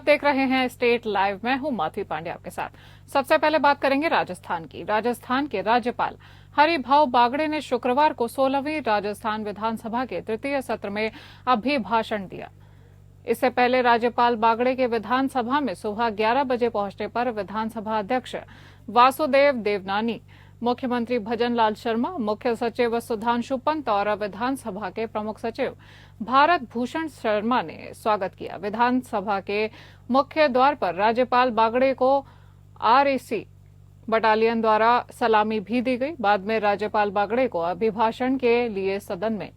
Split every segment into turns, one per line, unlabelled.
आप देख रहे हैं स्टेट लाइव। मैं हूं माधवी पांडे आपके साथ। सबसे पहले बात करेंगे राजस्थान की। राजस्थान के राज्यपाल हरिभाऊ बागड़े ने शुक्रवार को 16वीं राजस्थान विधानसभा के तृतीय सत्र में अभिभाषण दिया। इससे पहले राज्यपाल बागड़े के विधानसभा में सुबह 11 बजे पहुंचने पर विधानसभा अध्यक्ष वासुदेव देवनानी, मुख्यमंत्री भजन लाल शर्मा, मुख्य सचिव सुधांशु पंत और विधानसभा के प्रमुख सचिव भारत भूषण शर्मा ने स्वागत किया। विधानसभा के मुख्य द्वार पर राज्यपाल बागड़े को आरएसी बटालियन द्वारा सलामी भी दी गई। बाद में राज्यपाल बागड़े को अभिभाषण के लिए सदन में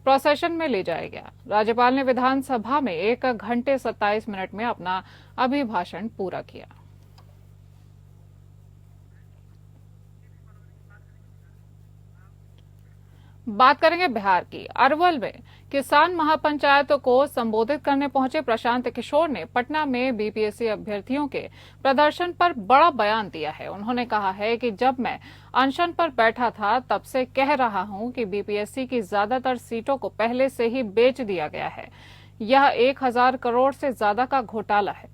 प्रोसेशन में ले जाया गया। राज्यपाल ने विधानसभा में 1 घंटे 27 मिनट में अपना अभिभाषण पूरा किया। बात करेंगे बिहार की। अरवल में किसान महापंचायत को संबोधित करने पहुंचे प्रशांत किशोर ने पटना में बीपीएससी अभ्यर्थियों के प्रदर्शन पर बड़ा बयान दिया है। उन्होंने कहा है कि जब मैं अनशन पर बैठा था तब से कह रहा हूं कि बीपीएससी की ज्यादातर सीटों को पहले से ही बेच दिया गया है। यह 1000 करोड़ से ज्यादा का घोटाला है।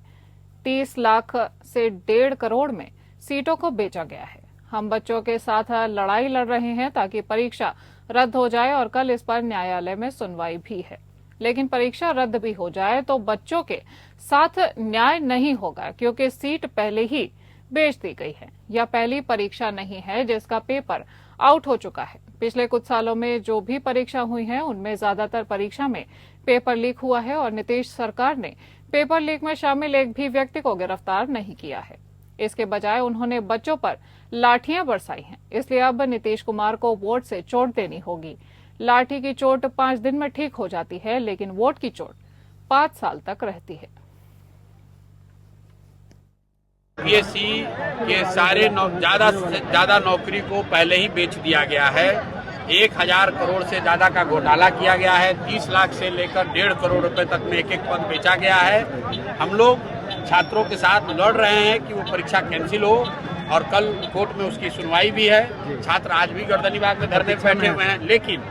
30 लाख से 1.5 करोड़ में सीटों को बेचा गया है। हम बच्चों के साथ लड़ाई लड़ रहे हैं ताकि परीक्षा रद्द हो जाए और कल इस पर न्यायालय में सुनवाई भी है। लेकिन परीक्षा रद्द भी हो जाए तो बच्चों के साथ न्याय नहीं होगा, क्योंकि सीट पहले ही बेच दी गई है। यह पहली परीक्षा नहीं है जिसका पेपर आउट हो चुका है। पिछले कुछ सालों में जो भी परीक्षा हुई है उनमें ज्यादातर परीक्षा में पेपर लीक हुआ है और नीतीश सरकार ने पेपर लीक में शामिल एक भी व्यक्ति को गिरफ्तार नहीं किया है। इसके बजाय उन्होंने बच्चों पर लाठियां बरसाई हैं। इसलिए अब नीतीश कुमार को वोट से चोट देनी होगी। लाठी की चोट 5 दिन में ठीक हो जाती है, लेकिन वोट की चोट 5 साल तक रहती है।
बीपीएससी के सारे ज्यादा से ज्यादा नौकरी को पहले ही बेच दिया गया है। 1000 करोड़ से ज्यादा का घोटाला किया गया है। 30 लाख से लेकर 1.5 करोड़ रुपए तक में एक पद बेचा गया है। हम लोग छात्रों के साथ लड़ रहे हैं कि वो परीक्षा कैंसिल हो और कल कोर्ट में उसकी सुनवाई भी है। छात्र आज भी गर्दनी बाग में धरने बैठे हुए हैं। लेकिन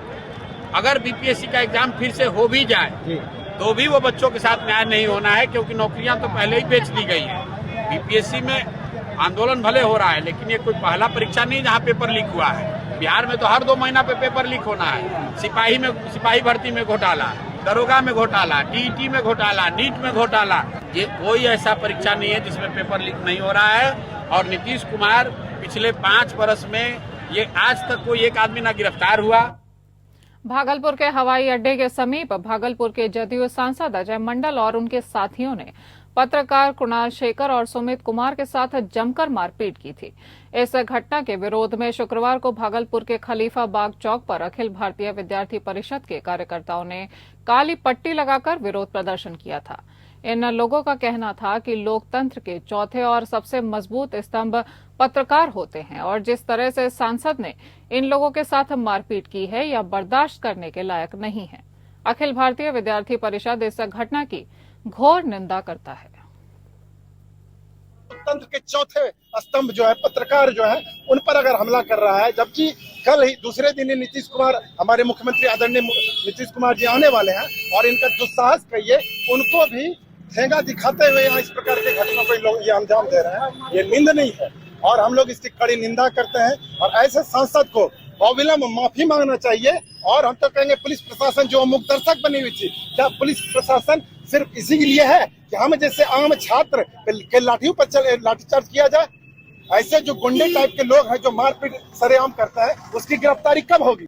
अगर बीपीएससी का एग्जाम फिर से हो भी जाए तो भी वो बच्चों के साथ न्याय नहीं होना है, क्योंकि नौकरियां तो पहले ही बेच दी गई हैं। बीपीएससी में आंदोलन भले हो रहा है, लेकिन ये कोई पहला परीक्षा नहीं जहाँ पेपर लीक हुआ है। बिहार में तो हर 2 महीना पे पेपर लीक होना है। सिपाही भर्ती में घोटाला, दरोगा में घोटाला, टीईटी में घोटाला, नीट में घोटाला। ये कोई ऐसा परीक्षा नहीं है जिसमें पेपर लीक नहीं हो रहा है। और नीतीश कुमार पिछले 5 वर्ष में ये आज तक कोई एक आदमी ना गिरफ्तार हुआ।
भागलपुर के हवाई अड्डे के समीप भागलपुर के जदयू सांसद अजय मंडल और उनके साथियों ने पत्रकार कुणाल शेखर और सुमित कुमार के साथ जमकर मारपीट की थी। इस घटना के विरोध में शुक्रवार को भागलपुर के खलीफा बाग चौक पर अखिल भारतीय विद्यार्थी परिषद के कार्यकर्ताओं ने काली पट्टी लगाकर विरोध प्रदर्शन किया था। इन लोगों का कहना था कि लोकतंत्र के चौथे और सबसे मजबूत स्तंभ पत्रकार होते हैं और जिस तरह से सांसद ने इन लोगों के साथ मारपीट की है यह बर्दाश्त करने के लायक नहीं है। अखिल भारतीय विद्यार्थी परिषद इस घटना की घोर निंदा करता है।
लोकतंत्र के चौथे स्तंभ जो है पत्रकार जो है उन पर अगर हमला कर रहा है, जबकि कल ही दूसरे दिन ही नीतीश कुमार, हमारे मुख्यमंत्री आदरणीय नीतीश कुमार जी आने वाले हैं और इनका दुस्साहस कहिए उनको भी ठेंगा दिखाते हुए यहाँ इस प्रकार के घटना को लोग ये अंजाम दे रहे हैं। ये निंदनीय है और हम लोग इसकी कड़ी निंदा करते हैं और ऐसे सांसद को अविलंब माफी मांगना चाहिए। और हम तो कहेंगे पुलिस प्रशासन जो मुख दर्शक बनी हुई थी, क्या पुलिस प्रशासन सिर्फ इसी के लिए है कि हम जैसे आम छात्र के लाठीचार्ज किया जाए? ऐसे जो गुंडे टाइप के लोग हैं जो मारपीट सरेआम करता है उसकी गिरफ्तारी कब होगी?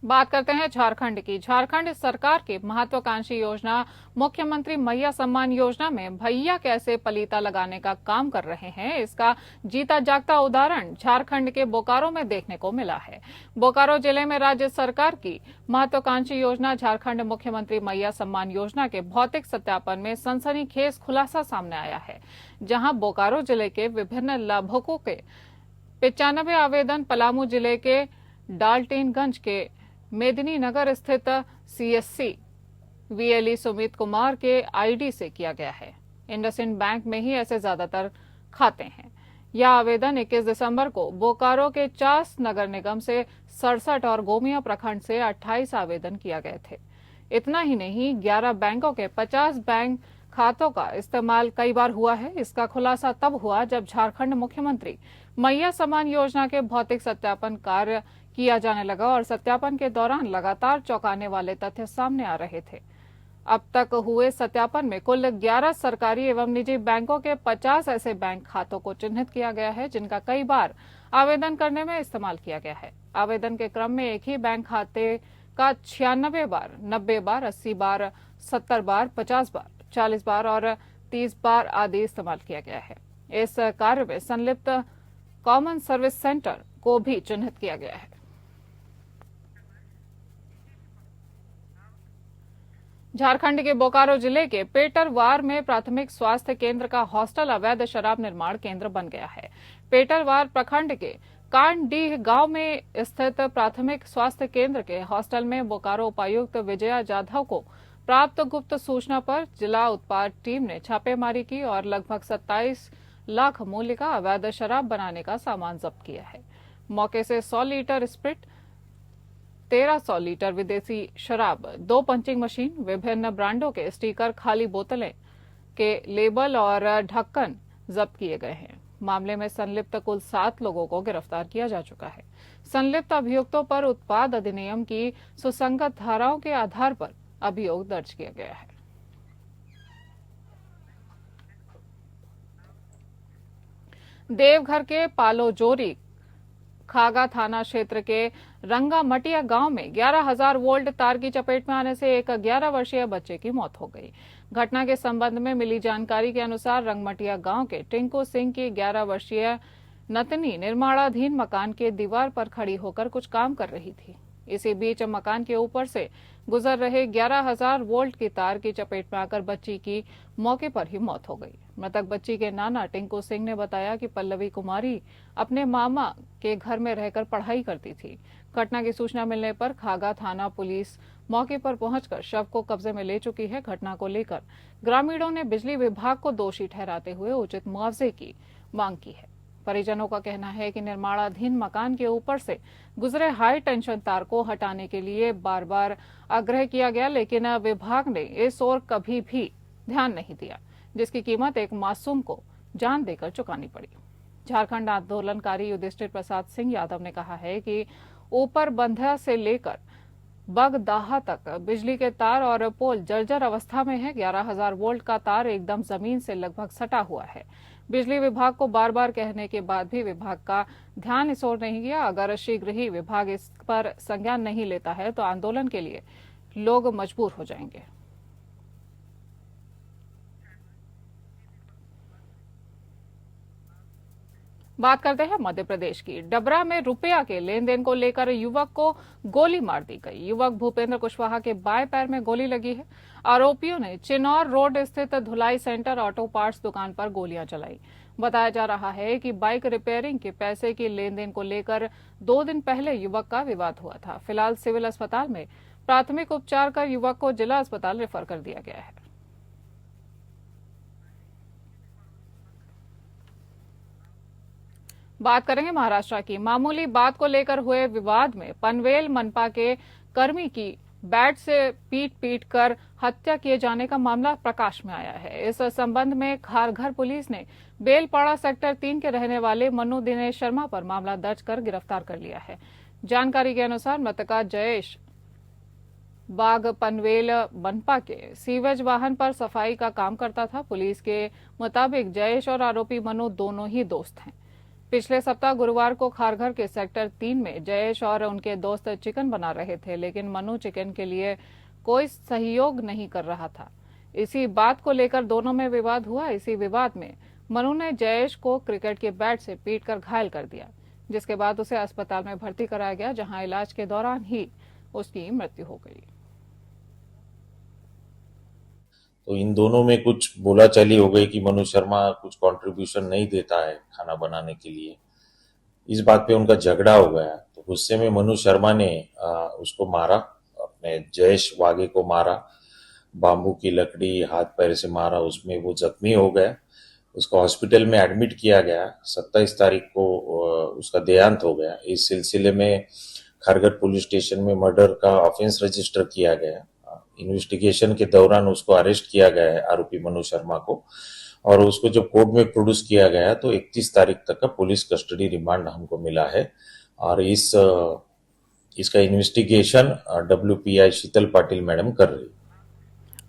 बात करते हैं झारखंड की। झारखंड सरकार की महत्वाकांक्षी योजना मुख्यमंत्री मैया सम्मान योजना में भैया कैसे पलीता लगाने का काम कर रहे हैं, इसका जीता जागता उदाहरण झारखंड के बोकारो में देखने को मिला है। बोकारो जिले में राज्य सरकार की महत्वाकांक्षी योजना झारखंड मुख्यमंत्री मैया सम्मान योजना के भौतिक सत्यापन में सनसनीखेज खुलासा सामने आया है, जहां बोकारो जिले के विभिन्न लाभुकों के 95 आवेदन पलामू जिले के डाल्टनगंज के मेदिनी नगर स्थित सीएससी वीएलई सुमित कुमार के आईडी से किया गया है। इंडसइंड बैंक में ही ऐसे ज्यादातर खाते हैं। यह आवेदन 21 दिसंबर को बोकारो के 50 नगर निगम से 67 और गोमिया प्रखंड से 28 आवेदन किया गए थे। इतना ही नहीं, 11 बैंकों के 50 बैंक खातों का इस्तेमाल कई बार हुआ है। इसका खुलासा तब हुआ जब झारखंड मुख्यमंत्री मैया समान योजना के भौतिक सत्यापन कार्य किया जाने लगा और सत्यापन के दौरान लगातार चौंकाने वाले तथ्य सामने आ रहे थे। अब तक हुए सत्यापन में कुल 11 सरकारी एवं निजी बैंकों के 50 ऐसे बैंक खातों को चिन्हित किया गया है जिनका कई बार आवेदन करने में इस्तेमाल किया गया है। आवेदन के क्रम में एक ही बैंक खाते का 96 बार, 90 बार, 80 बार, 70 बार, 50 बार, 40 बार और 30 बार आदि इस्तेमाल किया गया है। इस कार्य में संलिप्त कॉमन सर्विस सेंटर को भी चिन्हित किया गया है। झारखंड के बोकारो जिले के पेटरवार में प्राथमिक स्वास्थ्य केंद्र का हॉस्टल अवैध शराब निर्माण केंद्र बन गया है। पेटरवार प्रखंड के कांडडीह गांव में स्थित प्राथमिक स्वास्थ्य केंद्र के हॉस्टल में बोकारो उपायुक्त विजया जाधव को प्राप्त गुप्त सूचना पर जिला उत्पाद टीम ने छापेमारी की और लगभग 27 लाख मूल्य का अवैध शराब बनाने का सामान जब्त किया है। मौके से 100 लीटर स्प्रिट, 1300 लीटर विदेशी शराब, 2 पंचिंग मशीन, विभिन्न ब्रांडों के स्टिकर, खाली बोतलें के लेबल और ढक्कन जब्त किए गए हैं। मामले में संलिप्त कुल 7 लोगों को गिरफ्तार किया जा चुका है। संलिप्त अभियुक्तों पर उत्पाद अधिनियम की सुसंगत धाराओं के आधार पर अभियोग दर्ज किया गया है। देवघर के पालोजोरी खागा थाना क्षेत्र के रंगामटिया गांव में 11,000 वोल्ट तार की चपेट में आने से एक 11 वर्षीय बच्चे की मौत हो गई। घटना के संबंध में मिली जानकारी के अनुसार रंगमटिया गांव के टिंकू सिंह की 11 वर्षीय नतनी निर्माणाधीन मकान के दीवार पर खड़ी होकर कुछ काम कर रही थी। इसी बीच मकान के ऊपर से गुजर रहे 11,000 वोल्ट की तार की चपेट में आकर बच्ची की मौके पर ही मौत हो गई। मृतक बच्ची के नाना टिंकू सिंह ने बताया कि पल्लवी कुमारी अपने मामा के घर में रहकर पढ़ाई करती थी। घटना की सूचना मिलने पर खागा थाना पुलिस मौके पर पहुंचकर शव को कब्जे में ले चुकी है। घटना को लेकर ग्रामीणों ने बिजली विभाग को दोषी ठहराते हुए उचित मुआवजे की मांग की है। परिजनों का कहना है कि निर्माणाधीन मकान के ऊपर से गुजरे हाई टेंशन तार को हटाने के लिए बार बार आग्रह किया गया, लेकिन विभाग ने इस ओर कभी भी ध्यान नहीं दिया, जिसकी कीमत एक मासूम को जान देकर चुकानी पड़ी। झारखंड आंदोलनकारी युधिष्ठिर प्रसाद सिंह यादव ने कहा है कि ऊपर बंधा से लेकर बगदाहा तक बिजली के तार और पोल जर्जर अवस्था में है। 11,000 वोल्ट का तार एकदम जमीन से लगभग सटा हुआ है। बिजली विभाग को बार बार कहने के बाद भी विभाग का ध्यान इस ओर नहीं गया। अगर शीघ्र ही विभाग इस पर संज्ञान नहीं लेता है तो आंदोलन के लिए लोग मजबूर हो जाएंगे। बात करते हैं मध्य प्रदेश की। डबरा में रुपया के लेन देन को लेकर युवक को गोली मार दी गई। युवक भूपेंद्र कुशवाहा के बाएं पैर में गोली लगी है। आरोपियों ने चिनौर रोड स्थित धुलाई सेंटर ऑटो पार्ट्स दुकान पर गोलियां चलाई। बताया जा रहा है कि बाइक रिपेयरिंग के पैसे के लेन देन को लेकर 2 दिन पहले युवक का विवाद हुआ था। फिलहाल सिविल अस्पताल में प्राथमिक उपचार कर युवक को जिला अस्पताल रेफर कर दिया गया है। बात करेंगे महाराष्ट्र की। मामूली बात को लेकर हुए विवाद में पनवेल मनपा के कर्मी की बैट से पीट कर हत्या किए जाने का मामला प्रकाश में आया है। इस संबंध में खारघर पुलिस ने बेलपाड़ा सेक्टर 3 के रहने वाले मनु दिनेश शर्मा पर मामला दर्ज कर गिरफ्तार कर लिया है। जानकारी के अनुसार मृतका जयेश बाग पनवेल मनपा के सीवेज वाहन पर सफाई का काम करता था। पुलिस के मुताबिक जयेश और आरोपी मनु दोनों ही दोस्त हैं। पिछले सप्ताह गुरुवार को खारघर के सेक्टर 3 में जयेश और उनके दोस्त चिकन बना रहे थे, लेकिन मनु चिकन के लिए कोई सहयोग नहीं कर रहा था। इसी बात को लेकर दोनों में विवाद हुआ। इसी विवाद में मनु ने जयेश को क्रिकेट के बैट से पीटकर घायल कर दिया, जिसके बाद उसे अस्पताल में भर्ती कराया गया, जहां इलाज के दौरान ही उसकी मृत्यु हो गई।
तो इन दोनों में कुछ बोलाचाली हो गई कि मनु शर्मा कुछ कंट्रीब्यूशन नहीं देता है खाना बनाने के लिए। इस बात पे उनका झगड़ा हो गया। तो गुस्से में मनु शर्मा ने उसको मारा, अपने जयेश वागे को मारा, बाम्बू की लकड़ी हाथ पैर से मारा। उसमें वो जख्मी हो गया। उसको हॉस्पिटल में एडमिट किया गया। 27 तारीख को उसका देहांत हो गया। इस सिलसिले में खारघर पुलिस स्टेशन में मर्डर का ऑफेंस रजिस्टर किया गया। इन्वेस्टिगेशन के दौरान उसको अरेस्ट किया गया है, आरोपी मनु शर्मा को, और उसको जब कोर्ट में प्रोड्यूस किया गया तो 31 तारीख तक का पुलिस कस्टडी रिमांड हमको मिला है। और इसका इन्वेस्टिगेशन WPI शीतल पाटिल मैडम कर रही है।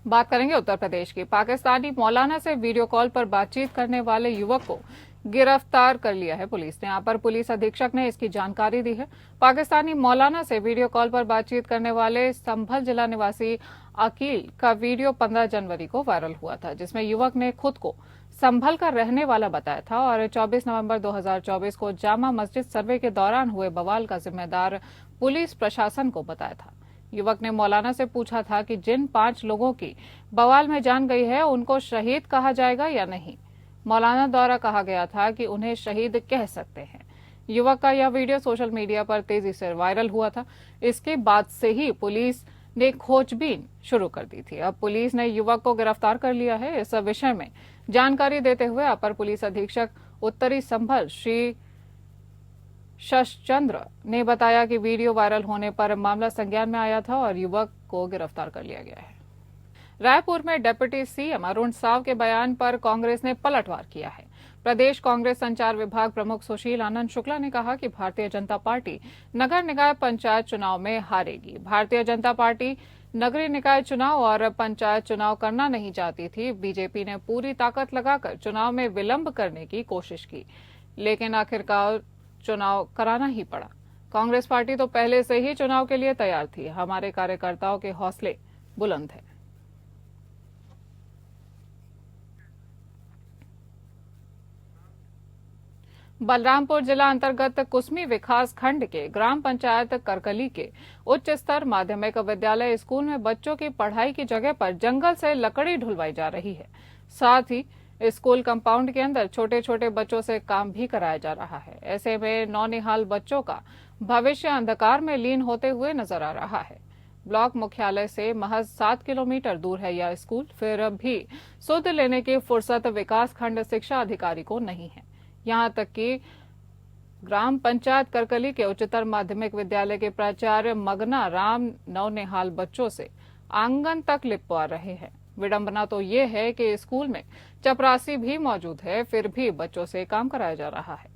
बात करेंगे उत्तर प्रदेश की। पाकिस्तानी मौलाना से वीडियो कॉल पर बातचीत करने वाले युवक को गिरफ्तार कर लिया है पुलिस ने। यहाँ पर पुलिस अधीक्षक ने इसकी जानकारी दी है। पाकिस्तानी मौलाना से वीडियो कॉल पर बातचीत करने वाले संभल जिला निवासी अकील का वीडियो 15 जनवरी को वायरल हुआ था, जिसमें युवक ने खुद को संभल का रहने वाला बताया था और 24 नवंबर 2024 को जामा मस्जिद सर्वे के दौरान हुए बवाल का जिम्मेदार पुलिस प्रशासन को बताया था। युवक ने मौलाना से पूछा था कि जिन 5 लोगों की बवाल में जान गई है उनको शहीद कहा जाएगा या नहीं। मौलाना द्वारा कहा गया था कि उन्हें शहीद कह सकते हैं। युवक का यह वीडियो सोशल मीडिया पर तेजी से वायरल हुआ था। इसके बाद से ही पुलिस ने खोजबीन शुरू कर दी थी। अब पुलिस ने युवक को गिरफ्तार कर लिया है। इस विषय में जानकारी देते हुए अपर पुलिस अधीक्षक उत्तरी संभल श्री शशचंद्र ने बताया कि वीडियो वायरल होने पर मामला संज्ञान में आया था और युवक को गिरफ्तार कर लिया गया है। रायपुर में डिप्टी सीएम अरुण साव के बयान पर कांग्रेस ने पलटवार किया है। प्रदेश कांग्रेस संचार विभाग प्रमुख सुशील आनंद शुक्ला ने कहा कि भारतीय जनता पार्टी नगर निकाय पंचायत चुनाव में हारेगी। भारतीय जनता पार्टी नगरीय निकाय चुनाव और पंचायत चुनाव करना नहीं चाहती थी। बीजेपी ने पूरी ताकत लगाकर चुनाव में विलंब करने की कोशिश की, लेकिन आखिरकार चुनाव कराना ही पड़ा। कांग्रेस पार्टी तो पहले से ही चुनाव के लिए तैयार थी। हमारे कार्यकर्ताओं के हौसले बुलंद हैं। बलरामपुर जिला अंतर्गत कुसमी विकास खंड के ग्राम पंचायत करकली के उच्च स्तर माध्यमिक विद्यालय स्कूल में बच्चों की पढ़ाई की जगह पर जंगल से लकड़ी ढुलवाई जा रही है। साथ ही स्कूल कंपाउंड के अंदर छोटे छोटे बच्चों से काम भी कराया जा रहा है। ऐसे में नौनिहाल बच्चों का भविष्य अंधकार में लीन होते हुए नजर आ रहा है। ब्लॉक मुख्यालय से महज 7 किलोमीटर दूर है यह स्कूल, फिर भी सुध लेने की फुर्सत विकास खंड शिक्षा अधिकारी को नहीं है। यहां तक कि ग्राम पंचायत करकली के उच्चतर माध्यमिक विद्यालय के प्राचार्य मगना राम नौनिहाल बच्चों से आंगन तक लिपवा रहे हैं। विडंबना तो ये है कि स्कूल में चपरासी भी मौजूद है, फिर भी बच्चों से काम कराया जा रहा है।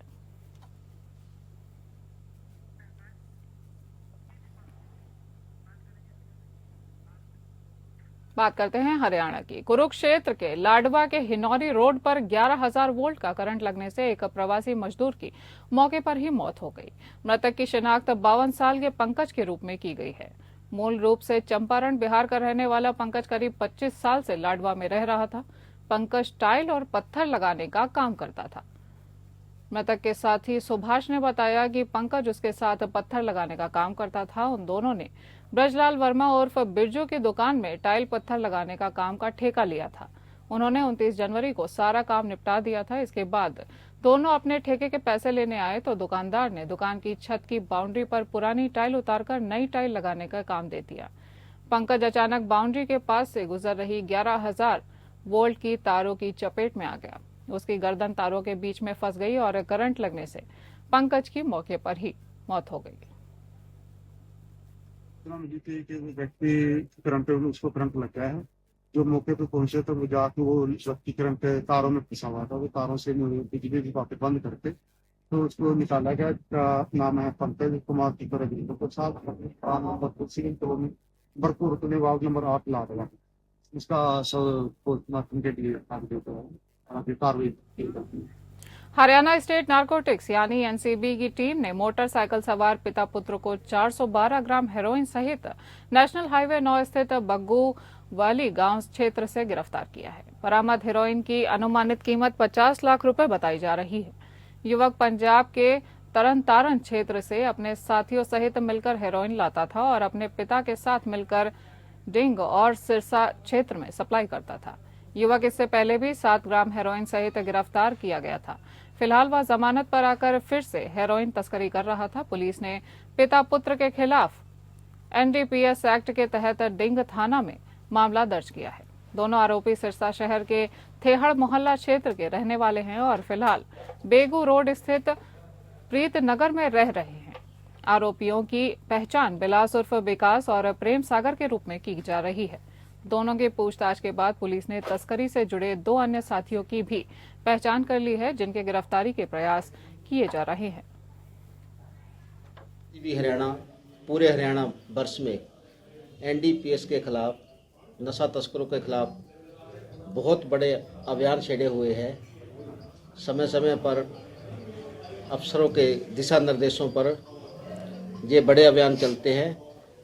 बात करते हैं हरियाणा की। कुरुक्षेत्र के लाडवा के हिनौरी रोड पर 11,000 वोल्ट का करंट लगने से एक प्रवासी मजदूर की मौके पर ही मौत हो गई। मृतक की शिनाख्त 52 साल के पंकज के रूप में की गई है। मूल रूप से चंपारण बिहार का रहने वाला पंकज करीब 25 साल से लाडवा में रह रहा था। पंकज टाइल और पत्थर लगाने का काम करता था। मृतक के साथी सुभाष ने बताया कि पंकज उसके साथ पत्थर लगाने का काम करता था। उन दोनों ने ब्रजलाल वर्मा उर्फ बिरजू की दुकान में टाइल पत्थर लगाने का काम का ठेका लिया था। उन्होंने 29 जनवरी को सारा काम निपटा दिया था। इसके बाद दोनों अपने ठेके के पैसे लेने आए तो दुकानदार ने दुकान की छत की बाउंड्री पर पुरानी टाइल उतारकर नई टाइल लगाने का काम दे दिया। पंकज अचानक बाउंड्री के पास से गुजर रही 11,000 वोल्ट की तारों की चपेट में आ गया। उसकी गर्दन तारों के बीच में फंस गई और करंट लगने से पंकज की मौके पर ही मौत हो गई।
व्यक्ति करंट उसको करंट लग गया है। जो मौके पे पहुंचे तो वो जाके वो व्यक्ति करंट तारों में फंसा हुआ था। वो तारों से बिजली की बातें बंद करके तो उसको निकाला गया। नाम है पंकज कुमार की भरपूर वार्ड नंबर 8 लाडवा। इसका पोस्टमार्टम के लिए कार्रवाई की जाती है।
हरियाणा स्टेट नारकोटिक्स यानी एनसीबी की टीम ने मोटरसाइकिल सवार पिता पुत्र को 412 ग्राम हेरोइन सहित नेशनल हाईवे 9 स्थित बग्गू वाली गांव क्षेत्र से गिरफ्तार किया है। बरामद हेरोइन की अनुमानित कीमत 50 लाख रुपए बताई जा रही है। युवक पंजाब के तरनतारन क्षेत्र से अपने साथियों सहित मिलकर हेरोइन लाता था और अपने पिता के साथ मिलकर डिंग और सिरसा क्षेत्र में सप्लाई करता था। युवक इससे पहले भी 7 ग्राम हेरोइन सहित गिरफ्तार किया गया था। फिलहाल वह जमानत पर आकर फिर से हेरोइन तस्करी कर रहा था। पुलिस ने पिता पुत्र के खिलाफ एनडीपीएस एक्ट के तहत डिंग थाना में मामला दर्ज किया है। दोनों आरोपी सिरसा शहर के थेहड़ मोहल्ला क्षेत्र के रहने वाले हैं और फिलहाल बेगू रोड स्थित प्रीत नगर में रह रहे हैं। आरोपियों की पहचान बिलास उर्फ विकास और प्रेम सागर के रूप में की जा रही है। दोनों की पूछताछ के बाद पुलिस ने तस्करी से जुड़े 2 अन्य साथियों की भी पहचान कर ली है, जिनके गिरफ्तारी के प्रयास किए जा रहे हैं।
हरियाणा पूरे हरियाणा वर्ष में एनडीपीएस के खिलाफ, नशा तस्करों के खिलाफ बहुत बड़े अभियान छेड़े हुए हैं। समय समय पर अफसरों के दिशा निर्देशों पर ये बड़े अभियान चलते हैं।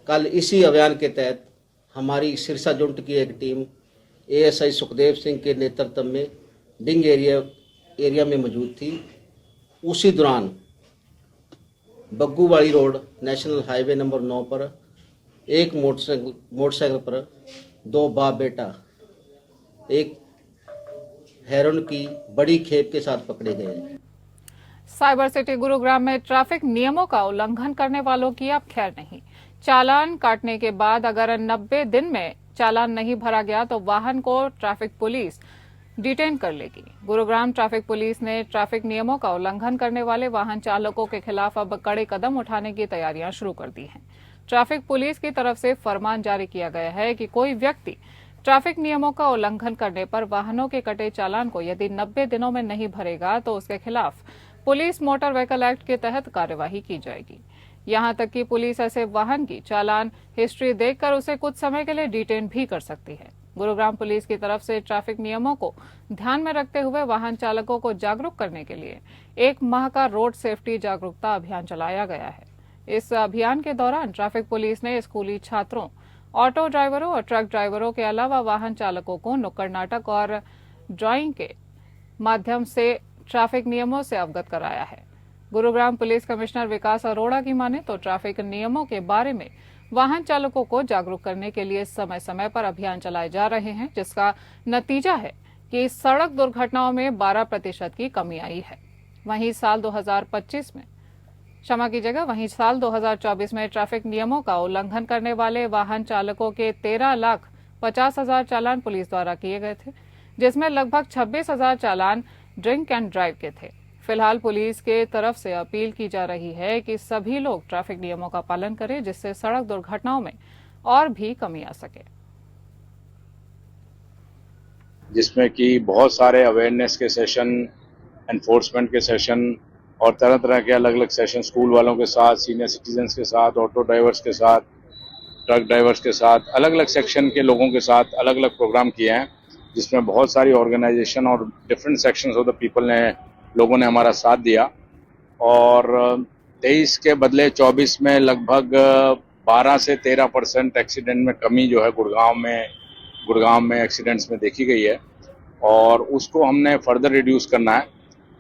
कल इसी अभियान के तहत हमारी सिरसा जोन की एक टीम एएसआई सुखदेव सिंह के नेतृत्व में डिंग एरिया में मौजूद थी। उसी दौरान बग्गूवाड़ी रोड नेशनल हाईवे नंबर 9 पर एक मोटरसाइकिल पर 2 बाप बेटा एक हेरोइन की बड़ी खेप के साथ पकड़े गए हैं।
साइबर सिटी गुरुग्राम में ट्रैफिक नियमों का उल्लंघन करने वालों की अब खैर नहीं। चालान काटने के बाद अगर 90 दिन में चालान नहीं भरा गया तो वाहन को ट्रैफिक पुलिस डिटेन कर लेगी। गुरुग्राम ट्रैफिक पुलिस ने ट्रैफिक नियमों का उल्लंघन करने वाले वाहन चालकों के खिलाफ अब कड़े कदम उठाने की तैयारियां शुरू कर दी हैं। ट्रैफिक पुलिस की तरफ से फरमान जारी किया गया है कि कोई व्यक्ति ट्रैफिक नियमों का उल्लंघन करने पर वाहनों के कटे चालान को यदि 90 दिनों में नहीं भरेगा तो उसके खिलाफ पुलिस मोटर व्हीकल एक्ट के तहत कार्यवाही की जाएगी। यहां तक कि पुलिस ऐसे वाहन की चालान हिस्ट्री देखकर उसे कुछ समय के लिए डिटेन भी कर सकती है। गुरुग्राम पुलिस की तरफ से ट्रैफिक नियमों को ध्यान में रखते हुए वाहन चालकों को जागरूक करने के लिए 1 माह का रोड सेफ्टी जागरूकता अभियान चलाया गया है। इस अभियान के दौरान ट्रैफिक पुलिस ने स्कूली छात्रों, ऑटो ड्राइवरों और ट्रक ड्राइवरों के अलावा वाहन चालकों को नुक्कड़ नाटक और ड्राइंग के माध्यम से ट्रैफिक नियमों से अवगत कराया है। गुरुग्राम पुलिस कमिश्नर विकास अरोड़ा की माने तो ट्रैफिक नियमों के बारे में वाहन चालकों को जागरूक करने के लिए समय समय पर अभियान चलाए जा रहे हैं, जिसका नतीजा है कि सड़क दुर्घटनाओं में 12% की कमी आई है। वहीं साल 2024 में ट्रैफिक नियमों का उल्लंघन करने वाले वाहन चालकों के 13,50,000 चालान पुलिस द्वारा किए गए थे, जिसमें लगभग 26,000 चालान ड्रिंक एंड ड्राइव के थे। फिलहाल पुलिस के तरफ से अपील की जा रही है कि सभी लोग ट्रैफिक नियमों का पालन करें, जिससे सड़क दुर्घटनाओं में और भी कमी आ सके।
जिसमें कि बहुत सारे अवेयरनेस के सेशन, एनफोर्समेंट के सेशन और तरह तरह के अलग अलग सेशन स्कूल वालों के साथ, सीनियर सिटीजन्स के साथ, ऑटो ड्राइवर्स के साथ, ट्रक ड्राइवर्स के साथ, अलग अलग सेक्शन के लोगों के साथ अलग अलग प्रोग्राम किए हैं, जिसमें बहुत सारी ऑर्गेनाइजेशन और different sections of the people लोगों ने हमारा साथ दिया। और 23 के बदले 24 में लगभग 12 से 13% एक्सीडेंट में कमी जो है गुड़गांव में एक्सीडेंट्स में देखी गई है, और उसको हमने फर्दर रिड्यूस करना है।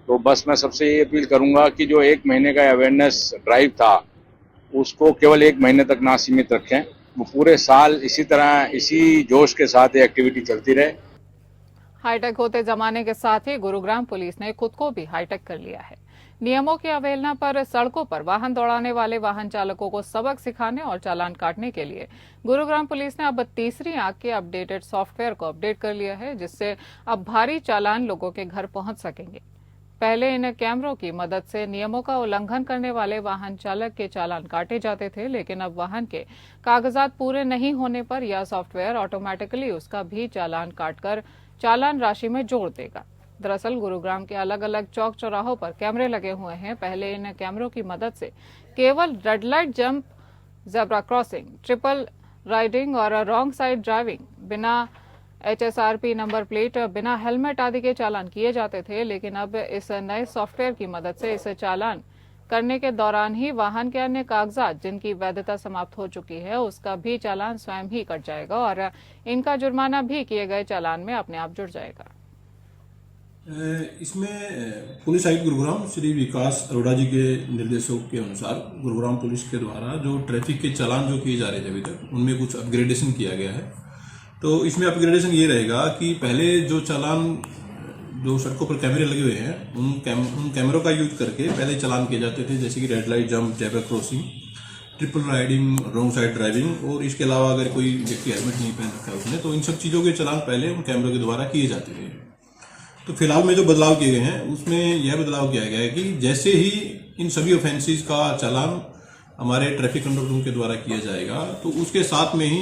तो बस मैं सबसे ये अपील करूंगा कि जो 1 महीने का अवेयरनेस ड्राइव था उसको केवल 1 महीने तक ना सीमित रखें, वो पूरे साल इसी तरह इसी जोश के साथ ये एक्टिविटी चलती रहे।
हाईटेक होते जमाने के साथ ही गुरुग्राम पुलिस ने खुद को भी हाईटेक कर लिया है। नियमों की अवहेलना पर सड़कों पर वाहन दौड़ाने वाले वाहन चालकों को सबक सिखाने और चालान काटने के लिए गुरुग्राम पुलिस ने अब तीसरी आंख के अपडेटेड सॉफ्टवेयर को अपडेट कर लिया है, जिससे अब भारी चालान लोगों के घर पहुंच सकेंगे। पहले इन कैमरों की मदद से नियमों का उल्लंघन करने वाले वाहन चालक के चालान काटे जाते थे, लेकिन अब वाहन के कागजात पूरे नहीं होने पर यह सॉफ्टवेयर ऑटोमेटिकली उसका भी चालान काटकर चालान राशि में जोड़ देगा। दरअसल गुरुग्राम के अलग अलग चौक चौराहों पर कैमरे लगे हुए हैं। पहले इन कैमरों की मदद से केवल red light jump, zebra crossing, triple riding और रॉन्ग साइड ड्राइविंग, बिना HSRP नंबर प्लेट, बिना हेलमेट आदि के चालान किए जाते थे, लेकिन अब इस नए सॉफ्टवेयर की मदद से इसे चालान करने के दौरान ही वाहन के अन्य कागजात जिनकी वैधता समाप्त हो चुकी है उसका भी चालान स्वयं ही कट जाएगा और इनका जुर्माना भी किए गए चालान में अपने आप जुड़ जाएगा।
इसमें पुलिस आयुक्त गुरुग्राम श्री विकास अरोड़ा जी के निर्देशों के अनुसार गुरुग्राम पुलिस के द्वारा जो ट्रैफिक के चालान जो किए जा रहे थे अभी तक, उनमें कुछ अपग्रेडेशन किया गया है। तो इसमें अपग्रेडेशन ये रहेगा कि पहले जो चालान जो सड़कों पर कैमरे लगे हुए हैं उन कैमरों का यूज करके पहले चालान किए जाते थे, जैसे कि red light jump, zebra crossing, triple riding, wrong side driving, और इसके अलावा अगर कोई व्यक्ति हेलमेट नहीं पहन रखा है उसने, तो इन सब चीज़ों के चालान पहले उन कैमरों के द्वारा किए जाते थे। तो फिलहाल में जो बदलाव किए गए हैं उसमें यह बदलाव किया गया है कि जैसे ही इन सभी ऑफेंसेस का चालान हमारे ट्रैफिक कंट्रोल रूम के द्वारा किया जाएगा। तो उसके साथ में ही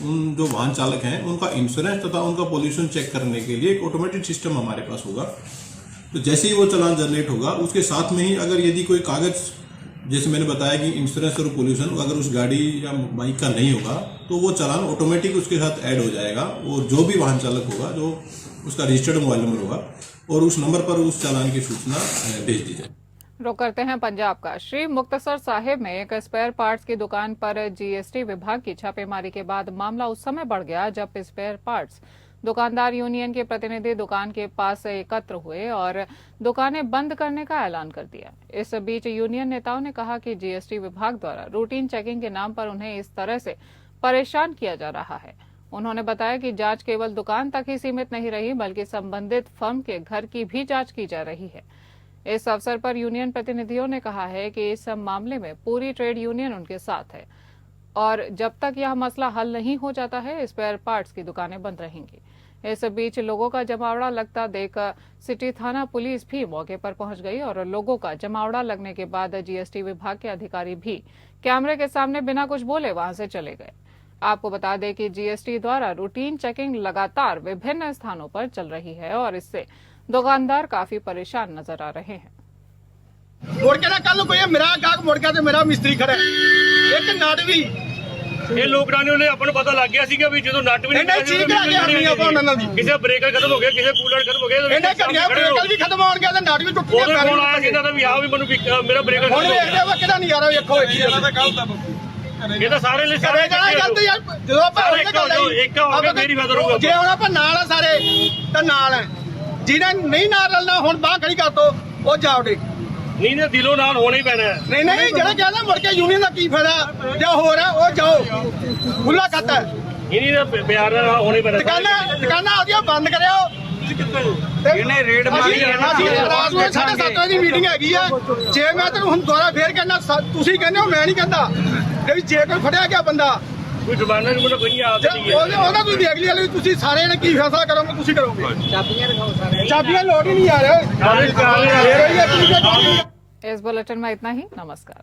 उन जो वाहन चालक हैं उनका इंश्योरेंस तथा उनका पोल्यूशन चेक करने के लिए एक ऑटोमेटिक सिस्टम हमारे पास होगा। तो जैसे ही वो चालान जनरेट होगा उसके साथ में ही अगर यदि कोई कागज, जैसे मैंने बताया कि इंश्योरेंस और पोल्यूशन अगर उस गाड़ी या बाइक का नहीं होगा तो वो चालान ऑटोमेटिक उसके साथ ऐड हो जाएगा और जो भी वाहन चालक होगा जो उसका रजिस्टर्ड मोबाइल नंबर होगा और उस नंबर पर उस चालान की सूचना भेज दी जाए।
रुक करते हैं पंजाब का। श्री मुक्तसर साहिब में एक स्पेयर पार्ट्स की दुकान पर जीएसटी विभाग की छापेमारी के बाद मामला उस समय बढ़ गया जब स्पेयर पार्ट्स दुकानदार यूनियन के प्रतिनिधि दुकान के पास एकत्र हुए और दुकानें बंद करने का ऐलान कर दिया। इस बीच यूनियन नेताओं ने कहा कि जीएसटी विभाग द्वारा रूटीन चेकिंग के नाम पर उन्हें इस तरह से परेशान किया जा रहा है। उन्होंने बताया कि जांच केवल दुकान तक ही सीमित नहीं रही बल्कि संबंधित फर्म के घर की भी जांच की जा रही है। इस अवसर पर यूनियन प्रतिनिधियों ने कहा है कि इस मामले में पूरी ट्रेड यूनियन उनके साथ है और जब तक यह मसला हल नहीं हो जाता है स्पेयर पार्ट्स की दुकानें बंद रहेंगी। इस बीच लोगों का जमावड़ा लगता देख सिटी थाना पुलिस भी मौके पर पहुंच गई और लोगों का जमावड़ा लगने के बाद जीएसटी विभाग के अधिकारी भी कैमरे के सामने बिना कुछ बोले वहां से चले गए। आपको बता दें कि जीएसटी द्वारा रूटीन चेकिंग लगातार विभिन्न स्थानों पर चल रही है और इससे दुकानदार काफी परेशान नजर आ रहे हैं।
मुड़ के ना कल कोई मेरा गाहक मुड़ गया तो मेरा मिस्त्री खड़ा एक नट भी
ਇਹ ਲੋਕਡਾਊਨ ਨੇ ਆਪਾਂ ਨੂੰ ਪਤਾ ਲੱਗ ਗਿਆ ਸੀਗਾ ਵੀ ਜਦੋਂ ਨਟ ਵੀ
ਨਹੀਂ ਠੀਕ ਆ ਗਿਆ ਨਹੀਂ ਆਪਾਂ ਉਹਨਾਂ ਦੀ
ਕਿਸੇ ਬ੍ਰੇਕਰ ਖਤਮ ਹੋ ਗਿਆ ਕਿਸੇ ਕੂਲਰ ਖਤਮ ਹੋ ਗਿਆ
ਇਹਨੇ ਘੜੀਆਂ ਬ੍ਰੇਕਰ ਵੀ ਖਤਮ ਹੋਣ ਗਿਆ ਤੇ ਨਟ ਵੀ ਟੁੱਟ ਗਿਆ।
ਉਹਦੇ ਫੋਨ ਆਇਆ ਕਿਹਦਾ ਤਾਂ ਵੀ ਆ ਵੀ ਮੈਨੂੰ ਮੇਰਾ ਬ੍ਰੇਕਰ
ਹੁਣ ਵੇਖਦੇ ਵਾ ਕਿਹਦਾ ਨਜ਼ਾਰਾ ਵੇਖੋ
ਇਹ ਤਾਂ ਸਾਰੇ ਲਿਸਟ
ਸਾਰੇ ਜਾਣਾ ਗਲਤ ਯਾਰ ਜਦੋਂ ਆਪਾਂ
ਇੱਕ ਹੋ ਗਿਆ ਮੇਰੀ ਫਾਦਰ ਹੋਊਗਾ
ਜੇ ਹੁਣ ਆਪਾਂ ਨਾਲ ਆ ਸਾਰੇ ਤਾਂ ਨਾਲ ਹੈ ਜਿਹਨੇ ਨਹੀਂ ਨਾਲ ਰਲਣਾ ਹੁਣ ਬਾਹ ਖੜੀ ਕਰ ਦੋ ਉਹ ਜਾਵੜੇ
ਨਹੀਂ ਨੇ ਦਿਲੋਂ ਨਾਲ ਹੋਣਾ ਹੀ ਪੈਣਾ
ਨਹੀਂ ਨਹੀਂ ਜਿਹੜਾ ਕਹਿੰਦਾ ਮੁੜ ਕੇ ਯੂਨੀਅਨ ਦਾ ਕੀ ਫਾਇਦਾ ਜੇ ਹੋਰ ਹੈ ਉਹ ਜਾਓ ਖੁੱਲਾ ਖਾਤਾ
ਇਹਨੀ ਦਾ ਪਿਆਰ ਨਾਲ ਹੋਣਾ ਹੀ ਪੈਣਾ
ਦੁਕਾਨਾਂ ਆਦੀਆਂ ਬੰਦ ਕਰਿਓ ਇਹਨੇ ਰੇਡ ਮਾਰੀ ਅਸੀਂ ਰਾਤ ਨੂੰ 7:30 ਵਜੇ ਦੀ ਮੀਟਿੰਗ ਹੈਗੀ ਆ। ਜੇ ਮੈਂ ਤੈਨੂੰ ਹੁਣ ਦੁਬਾਰਾ ਫੇਰ ਕਹਿੰਦਾ ਤੁਸੀਂ ਕਹਿੰਦੇ ਹੋ ਮੈਂ ਨਹੀਂ ਕਹਿੰਦਾ ਕਿ ਜੇ ਕੋਈ ਫੜਿਆ ਗਿਆ ਬੰਦਾ
ਕੋਈ ਜ਼ਬਾਨਾਂ ਨੂੰ ਕੋਈ ਨਹੀਂ ਆਦਤ ਨਹੀਂ
ਉਹਦਾ ਤੁਸੀਂ ਦੇਖ ਲਿਆ ਤੁਸੀਂ ਸਾਰੇ ਨੇ ਕੀ ਫੈਸਲਾ ਕਰੋਗੇ ਤੁਸੀਂ ਕਰੋਗੇ। ਚਾਬੀਆਂ ਦਿਖਾਓ ਸਾਰੇ ਚਾਬੀਆਂ ਲੋੜ ਹੀ ਨਹੀਂ ਯਾਰ।
इस बुलेटिन में इतना ही। नमस्कार।